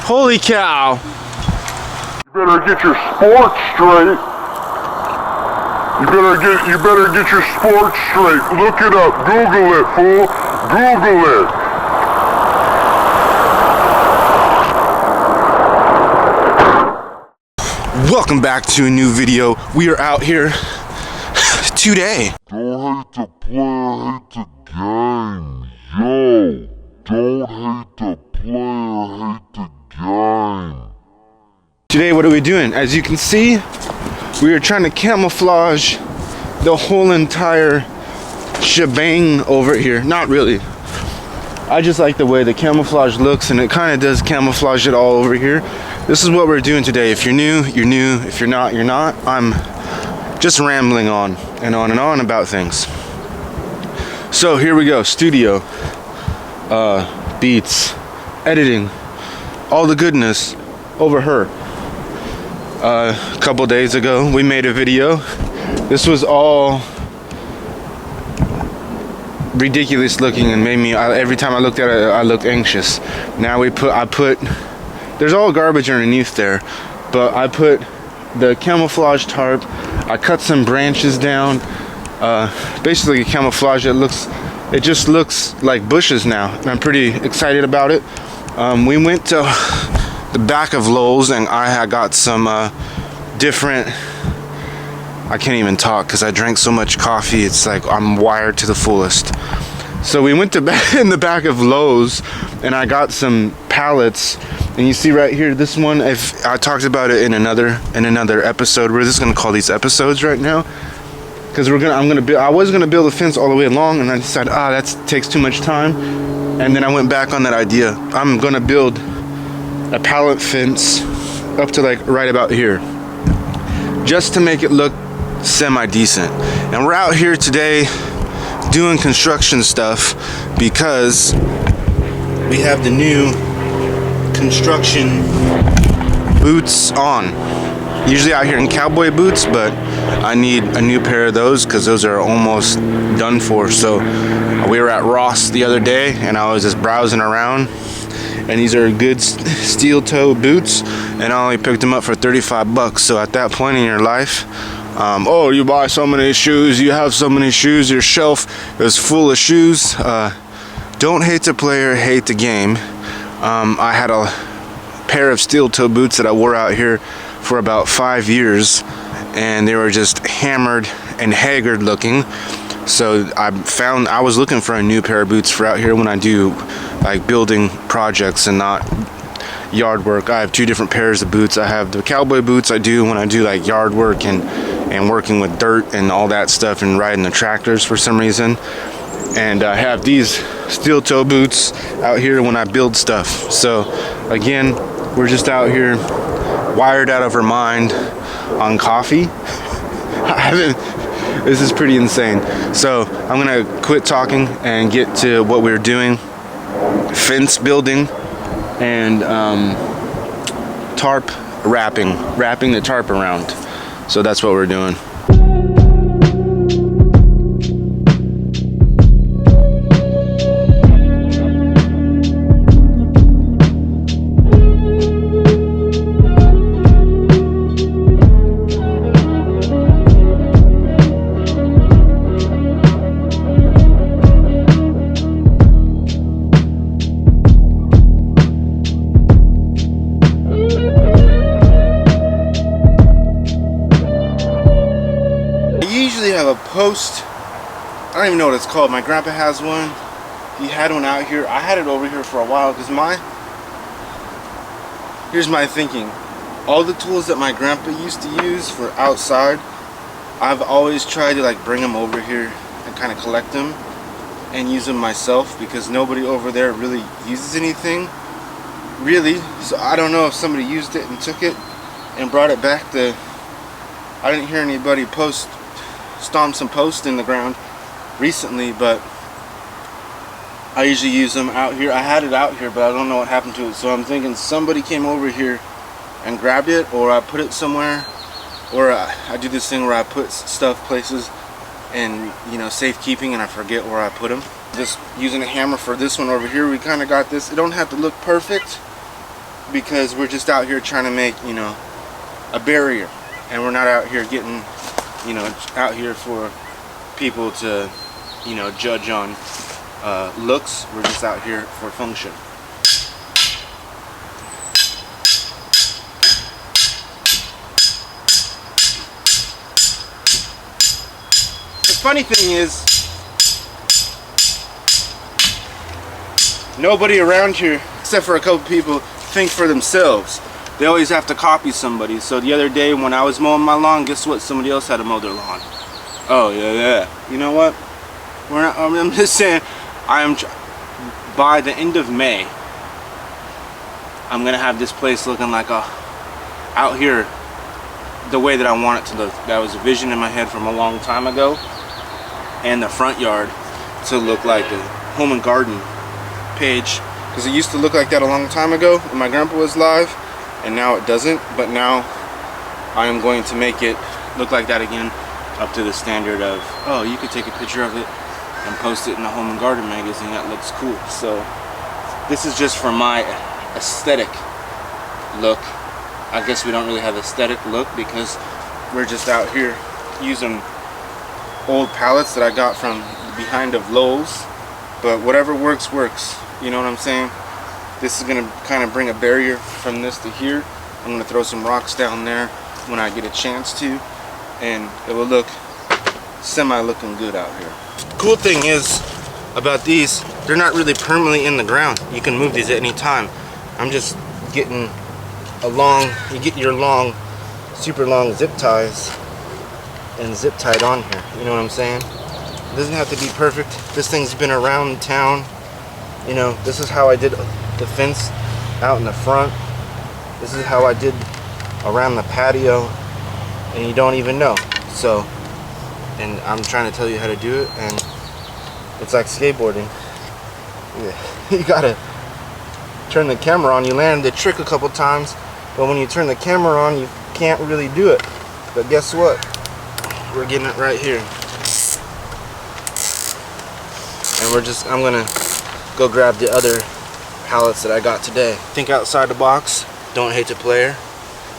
Holy cow. You better get your sports straight. You better get your sports straight. Look it up. Google it, fool. Google it. Welcome back to a new video. We are out here today. Don't hate the player, hate the game. Yo, don't hate the player, hate the game. Today, what are we doing? As you can see, we are trying to camouflage the whole entire shebang over here. Not really. I just like the way the camouflage looks, and it kind of does camouflage it all over here. This is what we're doing today. If you're new, you're new. If you're not, you're not. I'm just rambling on and on about things. So here we go. Studio, beats, editing, all the goodness over her. A couple days ago, we made a video. This was all ridiculous looking and made me, every time I looked at it, I looked anxious. Now I put, there's all garbage underneath there, but I put the camouflage tarp. I cut some branches down, basically camouflage. It just looks like bushes now, and I'm pretty excited about it. We went to the back of Lowe's, and I had got some different, I can't even talk because I drank so much coffee. It's like I'm wired to the fullest. So we went to in the back of Lowe's, and I got some pallets. And you see right here, this one, if I talked about it in another episode. We're just gonna call these episodes right now, because I was gonna build a fence all the way along, and I decided, that takes too much time. And then I went back on that idea. I'm gonna build a pallet fence up to like right about here, just to make it look semi-decent. And we're out here today doing construction stuff because we have the new construction boots on. Usually out here in cowboy boots, but I need a new pair of those because those are almost done for. So we were at Ross the other day, and I was just browsing around, and these are good steel toe boots, and I only picked them up for 35 bucks. So at that point in your life, you buy so many shoes, you have so many shoes, your shelf is full of shoes. Don't hate the player, hate the game. I had a pair of steel toe boots that I wore out here for about 5 years, and they were just hammered and haggard looking. So I was looking for a new pair of boots for out here when I do like building projects and not yard work. I have two different pairs of boots. I have the cowboy boots I do when I do like yard work and working with dirt and all that stuff and riding the tractors for some reason. And I have these steel toe boots out here when I build stuff. So again, we're just out here wired out of our mind on coffee. This is pretty insane. So I'm gonna quit talking and get to what we're doing. Fence building and tarp wrapping the tarp around. So that's what we're doing. Post, I don't even know what it's called. My grandpa has one. He had one out here. I had it over here for a while because here's my thinking. All the tools that my grandpa used to use for outside, I've always tried to like bring them over here and kind of collect them and use them myself, because nobody over there really uses anything really. So I don't know if somebody used it and took it and brought it back to, I didn't hear anybody stomp some posts in the ground recently, but I usually use them out here. I had it out here, but I don't know what happened to it. So I'm thinking somebody came over here and grabbed it, or I put it somewhere, or I do this thing where I put stuff places and, you know, safekeeping, and I forget where I put them. Just using a hammer for this one over here, we kind of got this. It don't have to look perfect because we're just out here trying to make, you know, a barrier, and we're not out here getting, you know, out here for people to, you know, judge on looks. We're just out here for function. The funny thing is, nobody around here, except for a couple people, think for themselves. They always have to copy somebody. So the other day when I was mowing my lawn, guess what? Somebody else had to mow their lawn. Oh yeah. You know what? We're not, I'm just saying, by the end of May, I'm gonna have this place looking like out here the way that I want it to look. That was a vision in my head from a long time ago, and the front yard to look like a home and garden page, because it used to look like that a long time ago when my grandpa was alive, and now it doesn't. But now I am going to make it look like that again, up to the standard of, oh, you could take a picture of it and post it in a home and garden magazine. That looks cool. So this is just for my aesthetic look. I guess we don't really have aesthetic look because we're just out here using old pallets that I got from behind of Lowe's. But whatever works, works. You know what I'm saying? This is gonna kind of bring a barrier from this to here. I'm gonna throw some rocks down there when I get a chance to, and it will look semi-looking good out here. Cool thing is about these, they're not really permanently in the ground. You can move these at any time. I'm just getting you get your super long zip ties and zip tied on here. You know what I'm saying? It doesn't have to be perfect. This thing's been around town. You know, this is how I did the fence out in the front. This is how I did around the patio, and you don't even know. So, and I'm trying to tell you how to do it, and it's like skateboarding. Yeah. You gotta turn the camera on. You land the trick a couple times, but when you turn the camera on, you can't really do it. But guess what? We're getting it right here. And I'm gonna go grab the other pallets that I got today. Think outside the box. Don't hate the player,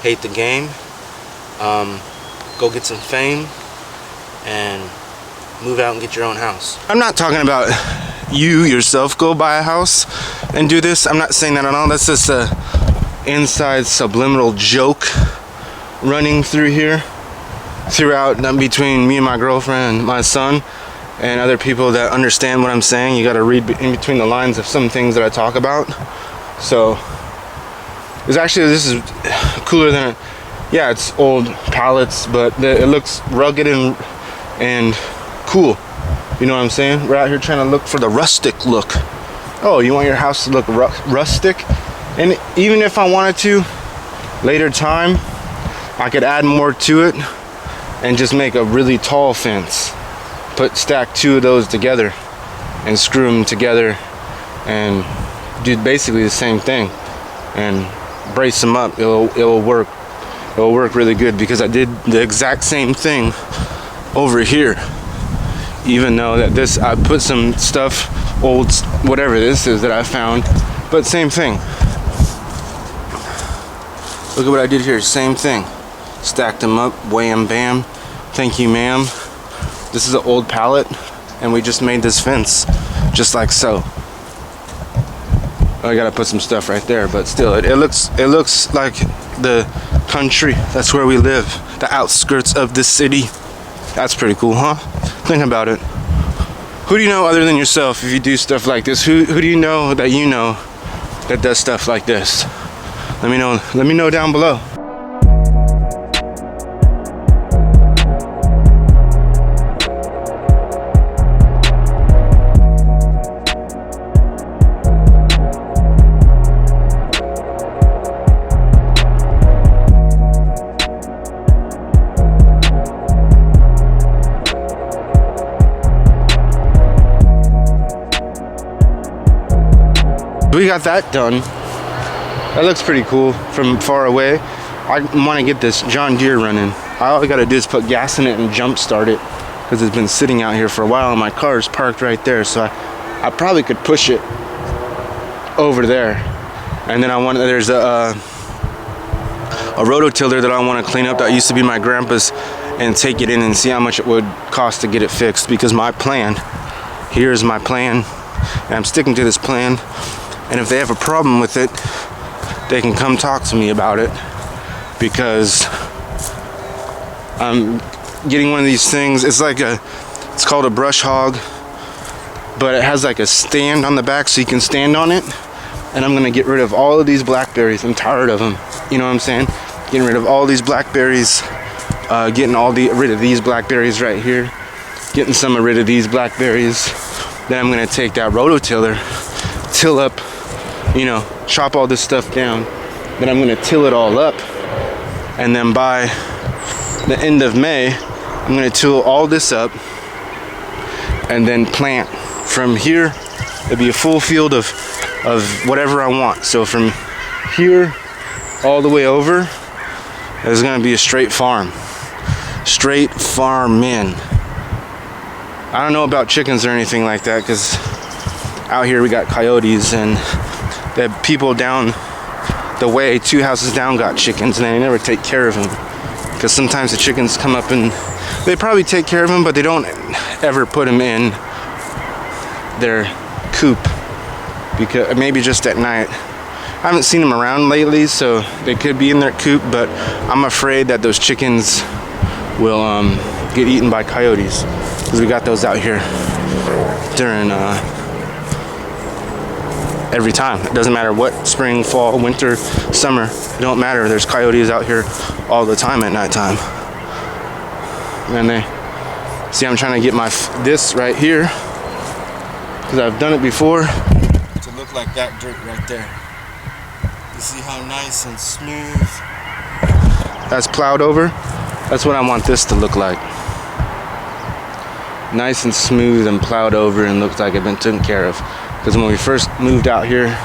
hate the game. Go get some fame and move out and get your own house. I'm not talking about you yourself go buy a house and do this. I'm not saying that at all. That's just a inside subliminal joke running through here, throughout between me and my girlfriend and my son and other people that understand what I'm saying. You got to read in between the lines of some things that I talk about. So this is cooler than yeah, it's old pallets, but it looks rugged and cool. You know what I'm saying? We're out here trying to look for the rustic look. Oh, you want your house to look rustic? And even if I wanted to, later time, I could add more to it and just make a really tall fence. Stack two of those together and screw them together and do basically the same thing and brace them up. It'll work. It'll work really good because I did the exact same thing over here. Even though that I put some stuff, old whatever this is that I found, but same thing. Look at what I did here. Same thing. Stacked them up. Wham bam. Thank you, ma'am. This is an old pallet, and we just made this fence, just like so. I gotta put some stuff right there, but still, it looks like the country. That's where we live, the outskirts of the city. That's pretty cool, huh? Think about it. Who do you know other than yourself if you do stuff like this? Who do you know that does stuff like this? Let me know. Let me know down below. We got that done. That looks pretty cool from far away. I want to get this John Deere running. All I gotta do is put gas in it and jump start it because it's been sitting out here for a while and my car is parked right there. So I probably could push it over there. And then there's a rototiller that I want to clean up that used to be my grandpa's, and take it in and see how much it would cost to get it fixed. Because my plan, here's my plan, and I'm sticking to this plan. And if they have a problem with it, they can come talk to me about it, because I'm getting one of these things. It's called a brush hog, but it has like a stand on the back so you can stand on it. And I'm gonna get rid of all of these blackberries. I'm tired of them. You know what I'm saying? Getting rid of all these blackberries. Getting rid of these blackberries right here. Getting rid of these blackberries. Then I'm gonna take that rototiller, till up, chop all this stuff down. Then I'm gonna till it all up. And then by the end of May, I'm gonna till all this up and then plant. From here, it'll be a full field of whatever I want. So from here all the way over, there's gonna be a straight farm. Straight farming. I don't know about chickens or anything like that, because out here we got coyotes, and the people down the way, 2 houses down, got chickens, and they never take care of them. Because sometimes the chickens come up and they probably take care of them, but they don't ever put them in their coop, because maybe just at night. I haven't seen them around lately, so they could be in their coop, but I'm afraid that those chickens will get eaten by coyotes, because we got those out here during every time. It doesn't matter what, spring, fall, winter, summer, it don't matter. There's coyotes out here all the time at nighttime. And they see, I'm trying to get this right here, because I've done it before, to look like that dirt right there. You see how nice and smooth that's plowed over? That's what I want this to look like. Nice and smooth and plowed over, and looks like it's been taken care of. Because when we first moved out here,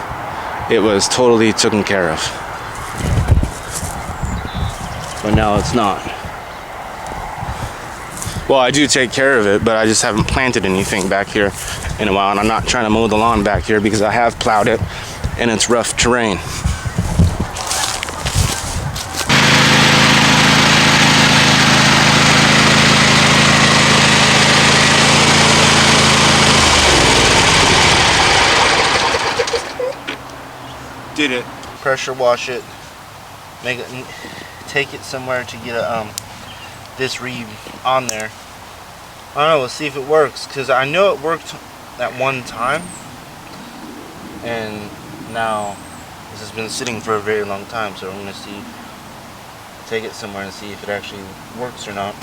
it was totally taken care of. But now it's not. Well, I do take care of it, but I just haven't planted anything back here in a while. And I'm not trying to mow the lawn back here, because I have plowed it and it's rough terrain. Did it, pressure wash it, take it somewhere to get this reed on there. I don't know, we'll see if it works, because I know it worked at one time, and now this has been sitting for a very long time, so I'm going to take it somewhere and see if it actually works or not.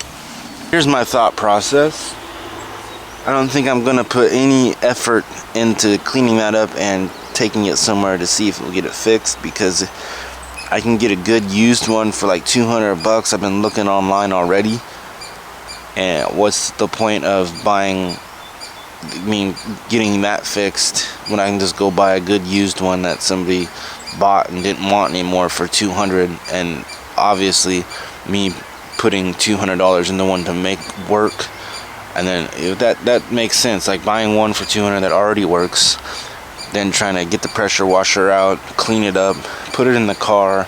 Here's my thought process. I don't think I'm going to put any effort into cleaning that up and taking it somewhere to see if we'll get it fixed, because I can get a good used one for like $200. I've been looking online already, and what's the point of getting that fixed when I can just go buy a good used one that somebody bought and didn't want anymore for $200? And obviously me putting $200 into one to make work, and then that makes sense, like buying one for $200 that already works, then trying to get the pressure washer out, clean it up, put it in the car.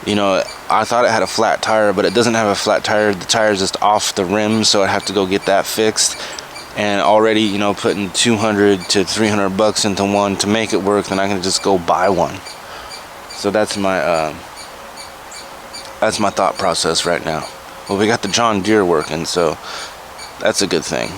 I thought it had a flat tire, but it doesn't have a flat tire. The tire's just off the rim, so I have to go get that fixed. And already, putting $200 to $300 into one to make it work, then I can just go buy one. So that's my thought process right now. Well, we got the John Deere working, so that's a good thing.